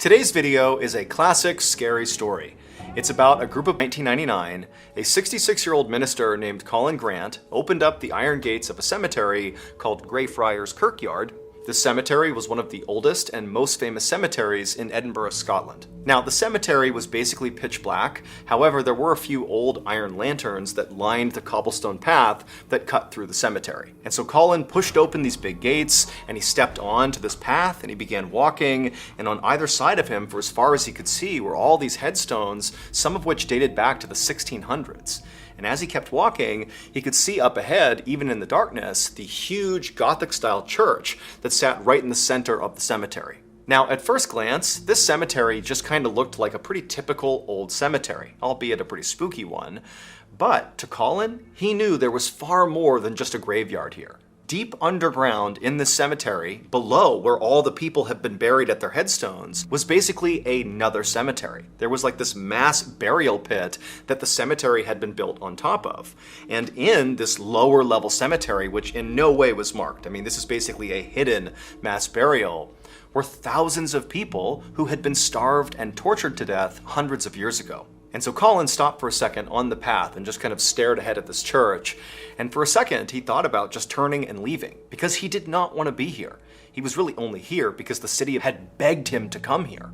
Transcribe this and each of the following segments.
Today's video is a classic scary story. It's about a group of 1999, a 66-year-old minister named Colin Grant opened up the iron gates of a cemetery called Greyfriars Kirkyard. This cemetery was one of the oldest and most famous cemeteries in Edinburgh, Scotland. Now, the cemetery was basically pitch black. However, there were a few old iron lanterns that lined the cobblestone path that cut through the cemetery. And so Colin pushed open these big gates and he stepped onto this path and he began walking. And on either side of him, for as far as he could see, were all these headstones, some of which dated back to the 1600s. And as he kept walking, he could see up ahead, even in the darkness, the huge Gothic-style church that sat right in the center of the cemetery. Now, at first glance, this cemetery just kind of looked like a pretty typical old cemetery, albeit a pretty spooky one. But to Colin, he knew there was far more than just a graveyard here. Deep underground in this cemetery, below where all the people have been buried at their headstones, was basically another cemetery. There was like this mass burial pit that the cemetery had been built on top of. And in this lower level cemetery, which in no way was marked, I mean, this is basically a hidden mass burial, were thousands of people who had been starved and tortured to death hundreds of years ago. And so Colin stopped for a second on the path and just kind of stared ahead at this church. And for a second, he thought about just turning and leaving because he did not want to be here. He was really only here because the city had begged him to come here.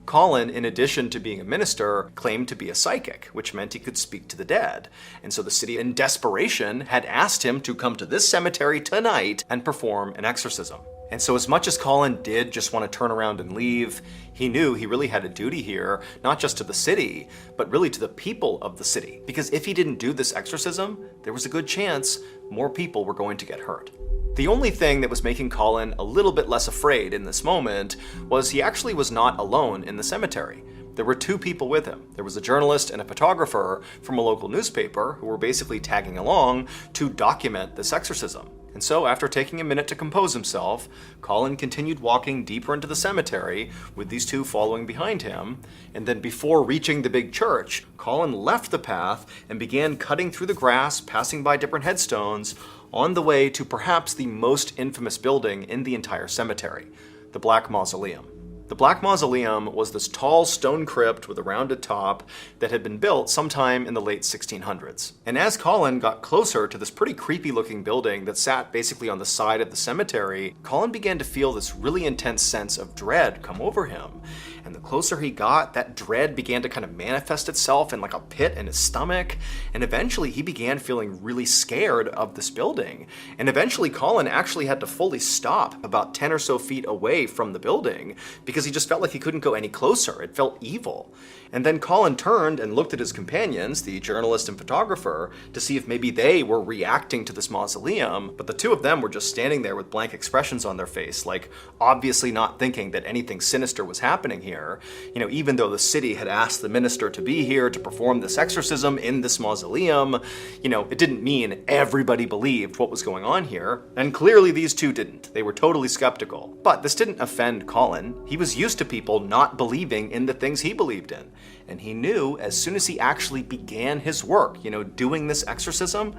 Colin, in addition to being a minister, claimed to be a psychic, which meant he could speak to the dead. And so the city, in desperation, had asked him to come to this cemetery tonight and perform an exorcism. And so as much as Colin did just want to turn around and leave, he knew he really had a duty here, not just to the city, but really to the people of the city. Because if he didn't do this exorcism, there was a good chance more people were going to get hurt. The only thing that was making Colin a little bit less afraid in this moment was he actually was not alone in the cemetery. There were two people with him. There was a journalist and a photographer from a local newspaper who were basically tagging along to document this exorcism. And so, after taking a minute to compose himself, Colin continued walking deeper into the cemetery with these two following behind him. And then before reaching the big church, Colin left the path and began cutting through the grass, passing by different headstones, on the way to perhaps the most infamous building in the entire cemetery, the Black Mausoleum. The Black Mausoleum was this tall stone crypt with a rounded top that had been built sometime in the late 1600s. And as Colin got closer to this pretty creepy looking building that sat basically on the side of the cemetery, Colin began to feel this really intense sense of dread come over him. And the closer he got, that dread began to kind of manifest itself in like a pit in his stomach. And eventually he began feeling really scared of this building. And eventually Colin actually had to fully stop about 10 or so feet away from the building because he just felt like he couldn't go any closer. It felt evil. And then Colin turned and looked at his companions, the journalist and photographer, to see if maybe they were reacting to this mausoleum. But the two of them were just standing there with blank expressions on their face, like obviously not thinking that anything sinister was happening here. You know, even though the city had asked the minister to be here to perform this exorcism in this mausoleum, you know, it didn't mean everybody believed what was going on here. And clearly these two didn't. They were totally skeptical. But this didn't offend Colin. He was used to people not believing in the things he believed in. And he knew as soon as he actually began his work, you know, doing this exorcism,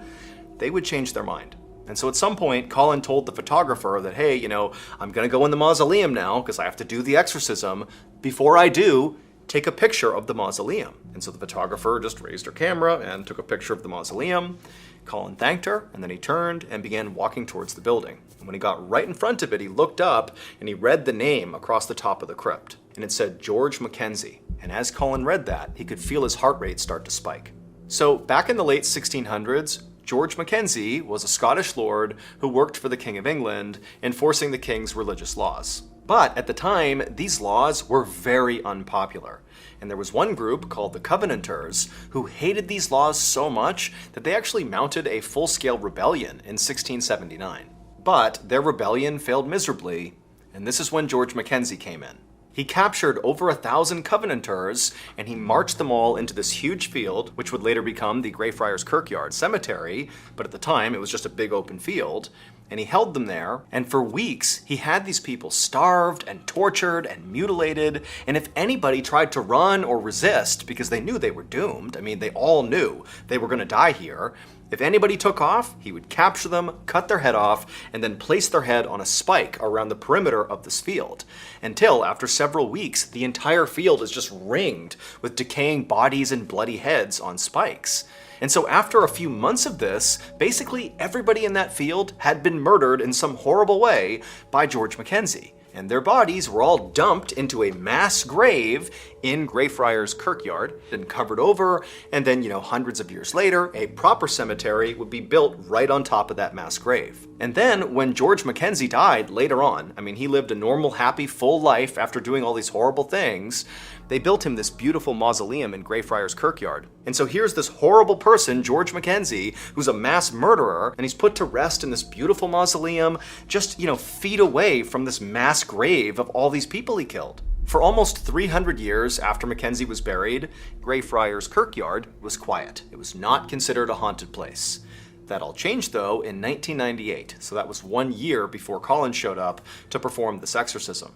they would change their mind. And so at some point, Colin told the photographer that, hey, you know, I'm going to go in the mausoleum now because I have to do the exorcism. Before I do, take a picture of the mausoleum. And so the photographer just raised her camera and took a picture of the mausoleum. Colin thanked her, and then he turned and began walking towards the building. And when he got right in front of it, he looked up and he read the name across the top of the crypt. And it said George Mackenzie. And as Colin read that, he could feel his heart rate start to spike. So back in the late 1600s, George Mackenzie was a Scottish lord who worked for the King of England, enforcing the king's religious laws. But at the time, these laws were very unpopular. And there was one group called the Covenanters who hated these laws so much that they actually mounted a full-scale rebellion in 1679. But their rebellion failed miserably, and this is when George Mackenzie came in. He captured over 1,000 Covenanters, and he marched them all into this huge field, which would later become the Greyfriars Kirkyard Cemetery, but at the time it was just a big open field. And he held them there, and for weeks he had these people starved and tortured and mutilated, and if anybody tried to run or resist because they knew they were doomed, I mean, they all knew they were going to die here, If anybody took off, he would capture them, cut their head off, and then place their head on a spike around the perimeter of this field. Until, after several weeks, the entire field is just ringed with decaying bodies and bloody heads on spikes. And so after a few months of this, basically everybody in that field had been murdered in some horrible way by George Mackenzie. And their bodies were all dumped into a mass grave in Greyfriars Kirkyard and covered over, and then, hundreds of years later, a proper cemetery would be built right on top of that mass grave. And then, when George Mackenzie died later on, he lived a normal, happy, full life after doing all these horrible things, they built him this beautiful mausoleum in Greyfriars Kirkyard. And so here's this horrible person, George Mackenzie, who's a mass murderer, and he's put to rest in this beautiful mausoleum, just, feet away from this mass grave of all these people he killed. For almost 300 years after Mackenzie was buried, Greyfriars Kirkyard was quiet. It was not considered a haunted place. That all changed, though, in 1998, so that was 1 year before Colin showed up to perform this exorcism.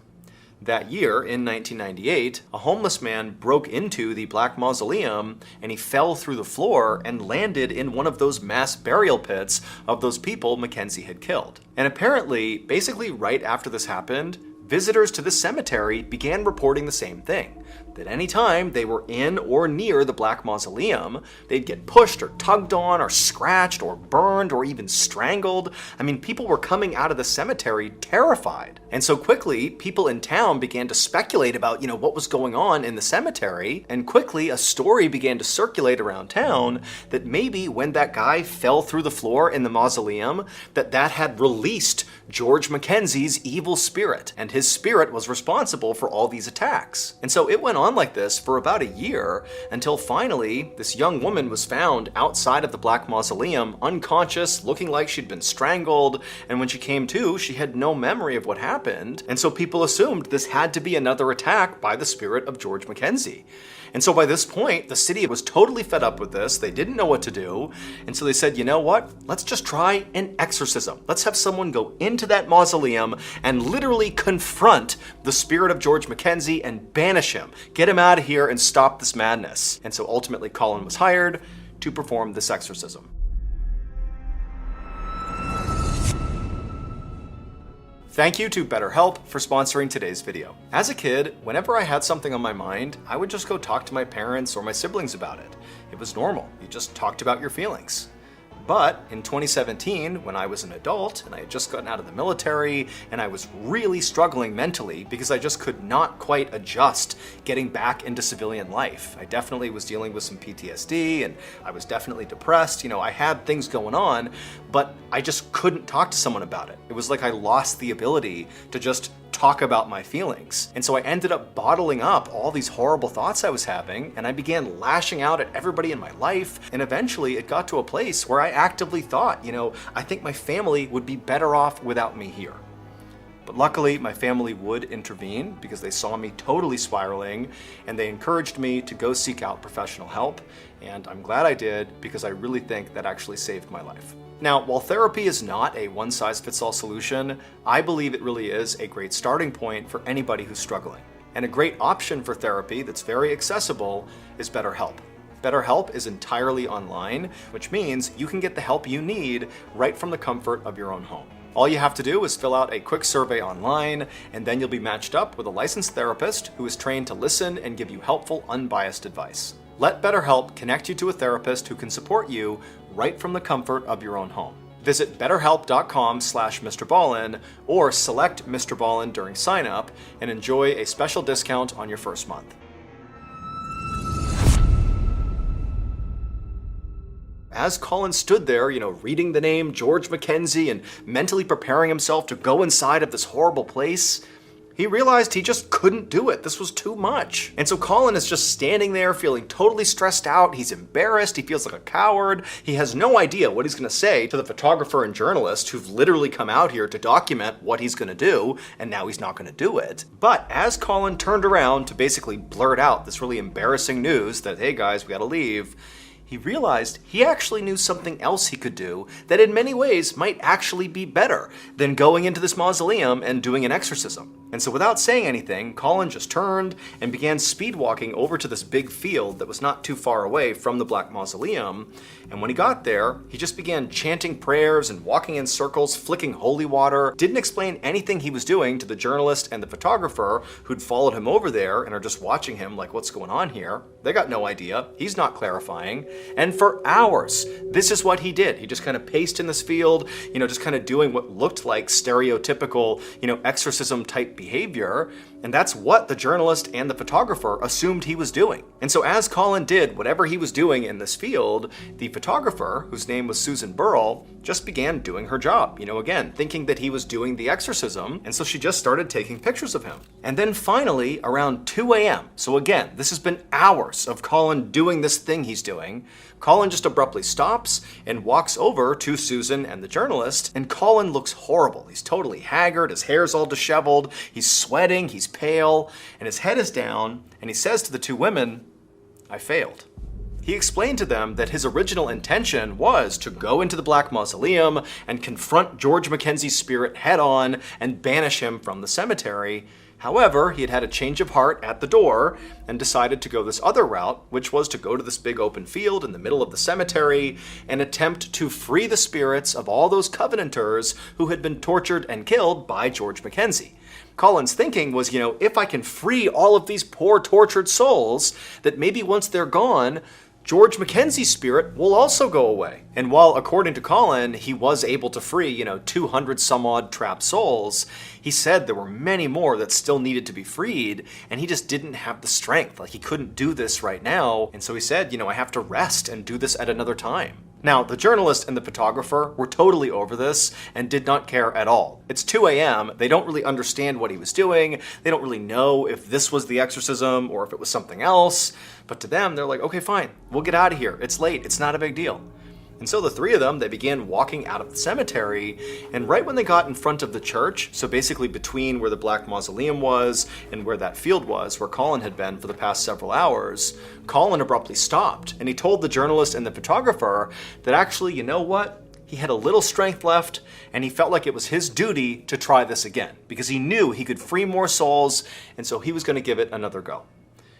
That year, in 1998, a homeless man broke into the Black Mausoleum and he fell through the floor and landed in one of those mass burial pits of those people Mackenzie had killed. And apparently, basically right after this happened, visitors to the cemetery began reporting the same thing. That anytime they were in or near the Black Mausoleum, they'd get pushed or tugged on or scratched or burned or even strangled. People were coming out of the cemetery terrified. And so quickly, people in town began to speculate about, what was going on in the cemetery. And quickly, a story began to circulate around town that maybe when that guy fell through the floor in the mausoleum, that had released George Mackenzie's evil spirit. And his spirit was responsible for all these attacks. And so it went on like this for about a year until finally this young woman was found outside of the Black Mausoleum, unconscious, looking like she'd been strangled, and when she came to, she had no memory of what happened, and so people assumed this had to be another attack by the spirit of George Mackenzie. And so by this point, the city was totally fed up with this. They didn't know what to do. And so they said, you know what? Let's just try an exorcism. Let's have someone go into that mausoleum and literally confront the spirit of George Mackenzie and banish him. Get him out of here and stop this madness. And so ultimately Colin was hired to perform this exorcism. Thank you to BetterHelp for sponsoring today's video. As a kid, whenever I had something on my mind, I would just go talk to my parents or my siblings about it. It was normal. You just talked about your feelings. But in 2017, when I was an adult and I had just gotten out of the military and I was really struggling mentally because I just could not quite adjust getting back into civilian life. I definitely was dealing with some PTSD and I was definitely depressed. I had things going on, but I just couldn't talk to someone about it. It was like I lost the ability to just talk about my feelings. And so I ended up bottling up all these horrible thoughts I was having, and I began lashing out at everybody in my life, and eventually it got to a place where I actively thought, I think my family would be better off without me here. But luckily, my family would intervene because they saw me totally spiraling, and they encouraged me to go seek out professional help, and I'm glad I did because I really think that actually saved my life. Now, while therapy is not a one-size-fits-all solution, I believe it really is a great starting point for anybody who's struggling. And a great option for therapy that's very accessible is BetterHelp. BetterHelp is entirely online, which means you can get the help you need right from the comfort of your own home. All you have to do is fill out a quick survey online, and then you'll be matched up with a licensed therapist who is trained to listen and give you helpful, unbiased advice. Let BetterHelp connect you to a therapist who can support you right from the comfort of your own home. Visit betterhelp.com/MrBallin or select Mr. Ballin during sign up and enjoy a special discount on your first month. As Colin stood there, reading the name George Mackenzie and mentally preparing himself to go inside of this horrible place, he realized he just couldn't do it. This was too much. And so Colin is just standing there feeling totally stressed out. He's embarrassed. He feels like a coward. He has no idea what he's going to say to the photographer and journalist who've literally come out here to document what he's going to do, and now he's not going to do it. But as Colin turned around to basically blurt out this really embarrassing news that, hey guys, we got to leave, he realized he actually knew something else he could do that in many ways might actually be better than going into this mausoleum and doing an exorcism. And so without saying anything, Colin just turned and began speed walking over to this big field that was not too far away from the Black Mausoleum. And when he got there, he just began chanting prayers and walking in circles, flicking holy water, didn't explain anything he was doing to the journalist and the photographer who'd followed him over there and are just watching him like, what's going on here? They got no idea. He's not clarifying. And for hours, this is what he did. He just kind of paced in this field, just kind of doing what looked like stereotypical, exorcism type behavior. And that's what the journalist and the photographer assumed he was doing. And so as Colin did whatever he was doing in this field, the photographer, whose name was Susan Burrell, just began doing her job, again, thinking that he was doing the exorcism. And so she just started taking pictures of him. And then finally, around 2 a.m., so again, this has been hours of Colin doing this thing he's doing, Colin just abruptly stops and walks over to Susan and the journalist, and Colin looks horrible. He's totally haggard, his hair's all disheveled, he's sweating, he's pale, and his head is down, and he says to the two women, "I failed." He explained to them that his original intention was to go into the Black Mausoleum and confront George Mackenzie's spirit head on and banish him from the cemetery. However, he had had a change of heart at the door and decided to go this other route, which was to go to this big open field in the middle of the cemetery and attempt to free the spirits of all those Covenanters who had been tortured and killed by George Mackenzie. Colin's thinking was, if I can free all of these poor tortured souls, that maybe once they're gone, George Mackenzie's spirit will also go away. And while, according to Colin, he was able to free, 200 some odd trapped souls, he said there were many more that still needed to be freed, and he just didn't have the strength. Like, he couldn't do this right now. And so he said, I have to rest and do this at another time. Now, the journalist and the photographer were totally over this and did not care at all. It's 2 a.m., they don't really understand what he was doing, they don't really know if this was the exorcism or if it was something else, but to them, they're like, okay, fine, we'll get out of here, it's late, it's not a big deal. And so the three of them, they began walking out of the cemetery, and right when they got in front of the church, so basically between where the Black Mausoleum was and where that field was, where Colin had been for the past several hours, Colin abruptly stopped, and he told the journalist and the photographer that actually, you know what? He had a little strength left, and he felt like it was his duty to try this again, because he knew he could free more souls, and so he was going to give it another go.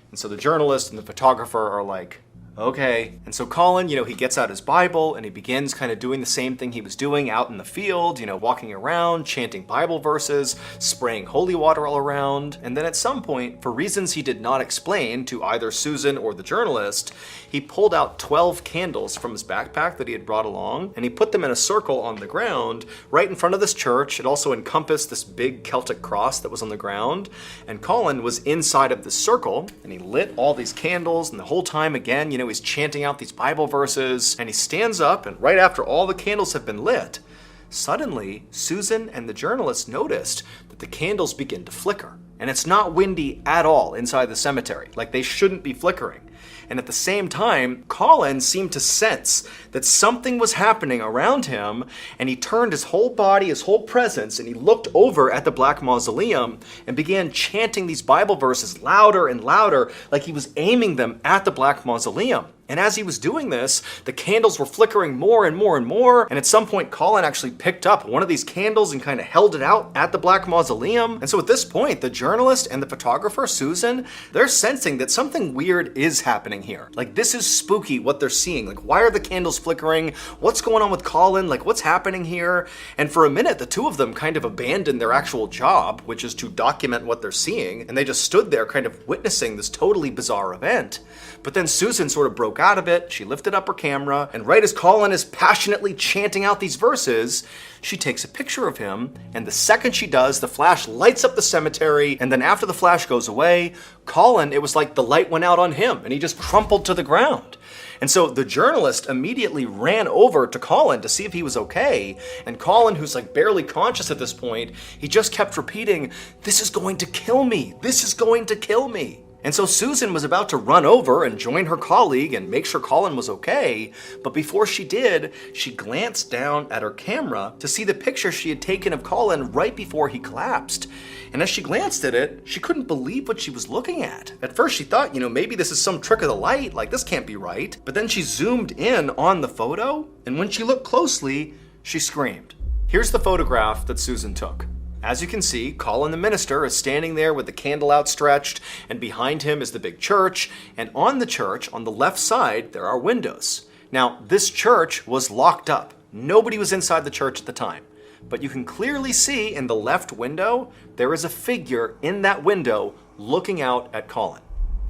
And so the journalist and the photographer are like, okay. And so Colin, he gets out his Bible and he begins kind of doing the same thing he was doing out in the field, walking around, chanting Bible verses, spraying holy water all around. And then at some point, for reasons he did not explain to either Susan or the journalist, he pulled out 12 candles from his backpack that he had brought along, and he put them in a circle on the ground right in front of this church. It also encompassed this big Celtic cross that was on the ground. And Colin was inside of this circle, and he lit all these candles, and the whole time again, he's chanting out these Bible verses, and he stands up, and right after all the candles have been lit, suddenly Susan and the journalist noticed that the candles begin to flicker. And it's not windy at all inside the cemetery. Like, they shouldn't be flickering. And at the same time, Colin seemed to sense that something was happening around him, and he turned his whole body, his whole presence, and he looked over at the Black Mausoleum and began chanting these Bible verses louder and louder, like he was aiming them at the Black Mausoleum. And as he was doing this, the candles were flickering more and more and more, and at some point Colin actually picked up one of these candles and kind of held it out at the Black Mausoleum. And so at this point, the journalist and the photographer, Susan, they're sensing that something weird is happening here. Like, this is spooky what they're seeing. Like, why are the candles flickering? What's going on with Colin? Like, what's happening here? And for a minute, the two of them kind of abandoned their actual job, which is to document what they're seeing, and they just stood there kind of witnessing this totally bizarre event. But then Susan sort of broke out of it, she lifted up her camera, and right as Colin is passionately chanting out these verses, she takes a picture of him, and the second she does, the flash lights up the cemetery, and then after the flash goes away, Colin, it was like the light went out on him, and he just crumpled to the ground. And so the journalist immediately ran over to Colin to see if he was okay, and Colin, who's like barely conscious at this point, he just kept repeating, "This is going to kill me, this is going to kill me." And so Susan was about to run over and join her colleague and make sure Colin was okay, but before she did, she glanced down at her camera to see the picture she had taken of Colin right before he collapsed. And as she glanced at it, she couldn't believe what she was looking at. At first she thought, maybe this is some trick of the light, like this can't be right. But then she zoomed in on the photo, and when she looked closely, she screamed. Here's the photograph that Susan took. As you can see, Colin the minister is standing there with the candle outstretched, and behind him is the big church, and on the church, on the left side, there are windows. Now, this church was locked up. Nobody was inside the church at the time. But you can clearly see in the left window, there is a figure in that window looking out at Colin.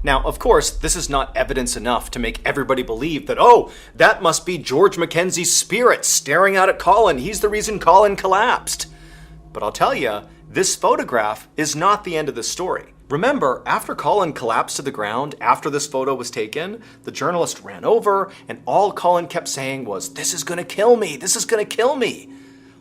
Now, of course, this is not evidence enough to make everybody believe that, oh, that must be George Mackenzie's spirit staring out at Colin. He's the reason Colin collapsed. But I'll tell you, this photograph is not the end of the story. Remember, after Colin collapsed to the ground, after this photo was taken, the journalist ran over, and all Colin kept saying was, "This is gonna kill me, this is gonna kill me."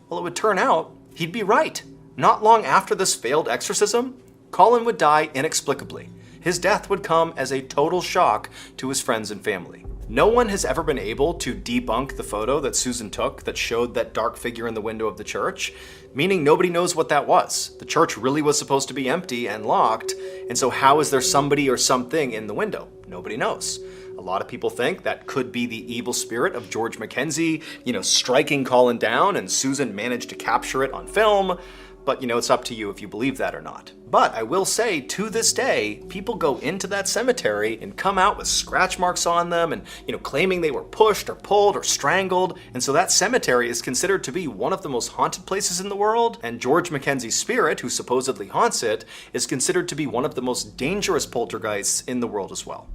Well, it would turn out he'd be right. Not long after this failed exorcism, Colin would die inexplicably. His death would come as a total shock to his friends and family. No one has ever been able to debunk the photo that Susan took that showed that dark figure in the window of the church, meaning nobody knows what that was. The church really was supposed to be empty and locked, and so how is there somebody or something in the window? Nobody knows. A lot of people think that could be the evil spirit of George Mackenzie, striking Colin down, and Susan managed to capture it on film. But, it's up to you if you believe that or not. But I will say, to this day, people go into that cemetery and come out with scratch marks on them and, claiming they were pushed or pulled or strangled. And so that cemetery is considered to be one of the most haunted places in the world. And George Mackenzie's spirit, who supposedly haunts it, is considered to be one of the most dangerous poltergeists in the world as well.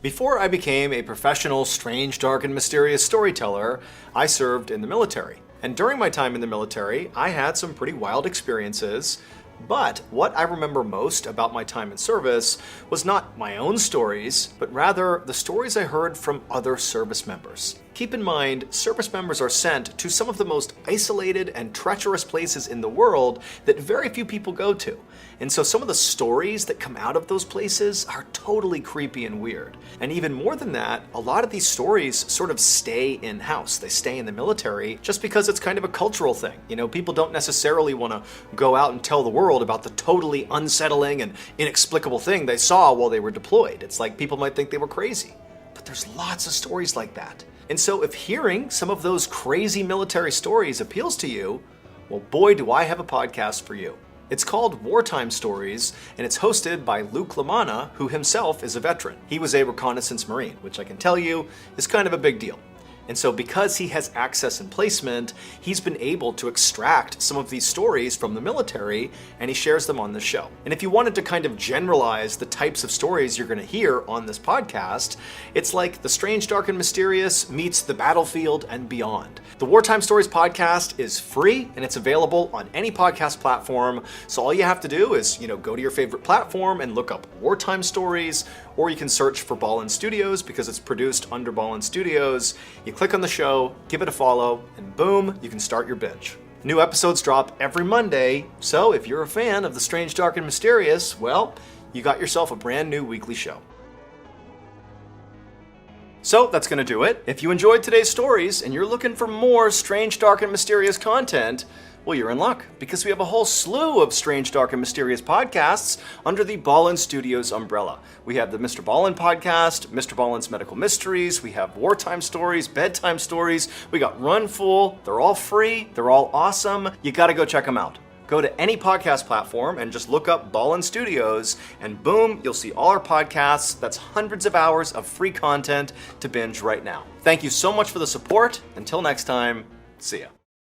Before I became a professional, strange, dark, and mysterious storyteller, I served in the military. And during my time in the military, I had some pretty wild experiences. But what I remember most about my time in service was not my own stories, but rather the stories I heard from other service members. Keep in mind, service members are sent to some of the most isolated and treacherous places in the world that very few people go to. And so some of the stories that come out of those places are totally creepy and weird. And even more than that, a lot of these stories sort of stay in-house. They stay in the military just because it's kind of a cultural thing. People don't necessarily want to go out and tell the world about the totally unsettling and inexplicable thing they saw while they were deployed. It's like people might think they were crazy. But there's lots of stories like that. And so if hearing some of those crazy military stories appeals to you, well, boy, do I have a podcast for you. It's called Wartime Stories, and it's hosted by Luke LaManna, who himself is a veteran. He was a reconnaissance Marine, which I can tell you is kind of a big deal. And so because he has access and placement, he's been able to extract some of these stories from the military, and he shares them on the show. And if you wanted to kind of generalize the types of stories you're going to hear on this podcast, it's like the strange, dark, and mysterious meets the battlefield and beyond. The Wartime Stories podcast is free, and it's available on any podcast platform. So all you have to do is, go to your favorite platform and look up Wartime Stories, or you can search for Ballin Studios because it's produced under Ballin Studios. You click on the show, give it a follow, and boom, you can start your binge. New episodes drop every Monday, so if you're a fan of the strange, dark, and mysterious, well, you got yourself a brand new weekly show. So that's going to do it. If you enjoyed today's stories and you're looking for more strange, dark, and mysterious content, well, you're in luck, because we have a whole slew of strange, dark, and mysterious podcasts under the Ballin Studios umbrella. We have the Mr. Ballin podcast, Mr. Ballin's Medical Mysteries, we have Wartime Stories, Bedtime Stories, we got Run Fool. They're all free, they're all awesome. You gotta go check them out. Go to any podcast platform and just look up Ballin Studios, and boom, you'll see all our podcasts. That's hundreds of hours of free content to binge right now. Thank you so much for the support. Until next time, see ya.